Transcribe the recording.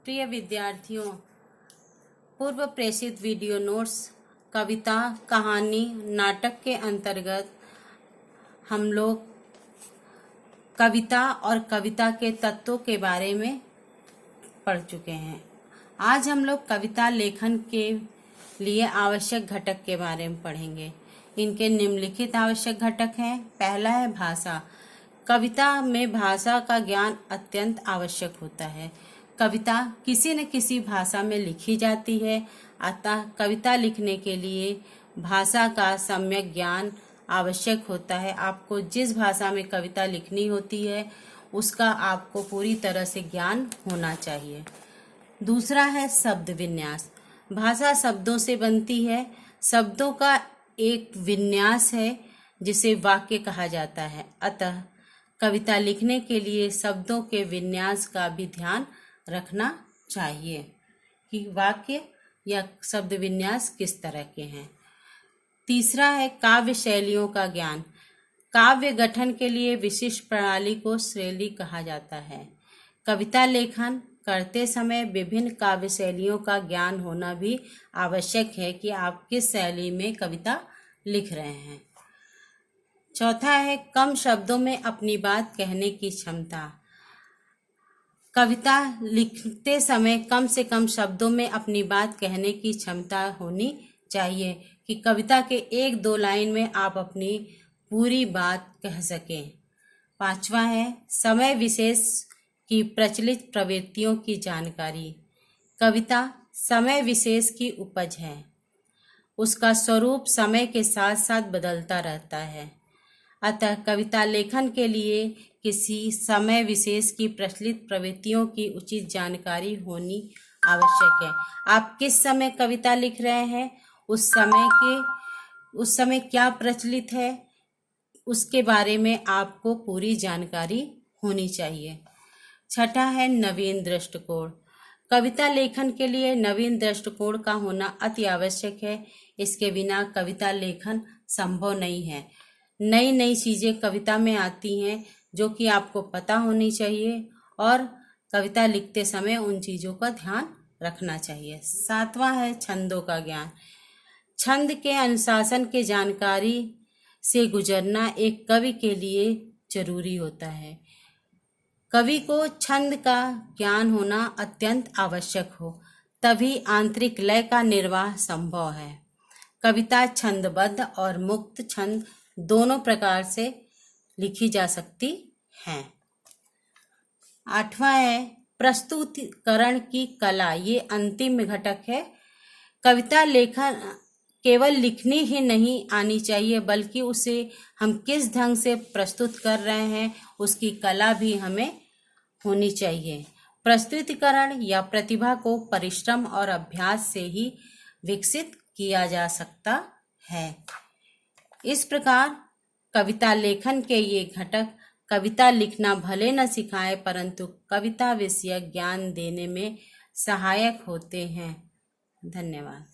प्रिय विद्यार्थियों, पूर्व प्रेषित वीडियो नोट्स कविता, कहानी, नाटक के अंतर्गत हम लोग कविता और कविता के तत्वों के बारे में पढ़ चुके हैं। आज हम लोग कविता लेखन के लिए आवश्यक घटक के बारे में पढ़ेंगे। इनके निम्नलिखित आवश्यक घटक हैं। पहला है भाषा। कविता में भाषा का ज्ञान अत्यंत आवश्यक होता है। कविता किसी न किसी भाषा में लिखी जाती है, अतः कविता लिखने के लिए भाषा का सम्यक ज्ञान आवश्यक होता है। आपको जिस भाषा में कविता लिखनी होती है उसका आपको पूरी तरह से ज्ञान होना चाहिए। दूसरा है शब्द विन्यास। भाषा शब्दों से बनती है। शब्दों का एक विन्यास है जिसे वाक्य कहा जाता है। अतः कविता लिखने के लिए शब्दों के विन्यास का भी ध्यान रखना चाहिए कि वाक्य या शब्द विन्यास किस तरह के हैं। तीसरा है काव्य शैलियों का ज्ञान। काव्य गठन के लिए विशिष्ट प्रणाली को शैली कहा जाता है। कविता लेखन करते समय विभिन्न काव्य शैलियों का ज्ञान होना भी आवश्यक है कि आप किस शैली में कविता लिख रहे हैं। चौथा है कम शब्दों में अपनी बात कहने की क्षमता। कविता लिखते समय कम से कम शब्दों में अपनी बात कहने की क्षमता होनी चाहिए कि कविता के एक दो लाइन में आप अपनी पूरी बात कह सकें। पांचवा है समय विशेष की प्रचलित प्रवृत्तियों की जानकारी। कविता समय विशेष की उपज है। उसका स्वरूप समय के साथ साथ बदलता रहता है। अतः कविता लेखन के लिए किसी समय विशेष की प्रचलित प्रवृत्तियों की उचित जानकारी होनी आवश्यक है। आप किस समय कविता लिख रहे हैं, उस समय क्या प्रचलित है, उसके बारे में आपको पूरी जानकारी होनी चाहिए। छठा है नवीन दृष्टिकोण। कविता लेखन के लिए नवीन दृष्टिकोण का होना अति आवश्यक है। इसके बिना कविता लेखन संभव नहीं है। नई नई चीजें कविता में आती हैं जो कि आपको पता होनी चाहिए और कविता लिखते समय उन चीजों का ध्यान रखना चाहिए। सातवां है छंदों का ज्ञान। छंद के अनुशासन के जानकारी से गुजरना एक कवि के लिए जरूरी होता है। कवि को छंद का ज्ञान होना अत्यंत आवश्यक हो, तभी आंतरिक लय का निर्वाह संभव है। कविता छंदबद्ध और मुक्त छंद दोनों प्रकार से लिखी जा सकती है। आठवां है प्रस्तुतिकरण की कला। ये अंतिम घटक है। कविता लेखन केवल लिखनी ही नहीं आनी चाहिए, बल्कि उसे हम किस ढंग से प्रस्तुत कर रहे हैं उसकी कला भी हमें होनी चाहिए। प्रस्तुतिकरण या प्रतिभा को परिश्रम और अभ्यास से ही विकसित किया जा सकता है। इस प्रकार कविता लेखन के ये घटक कविता लिखना भले न सिखाए, परंतु कविता विषयक ज्ञान देने में सहायक होते हैं। धन्यवाद।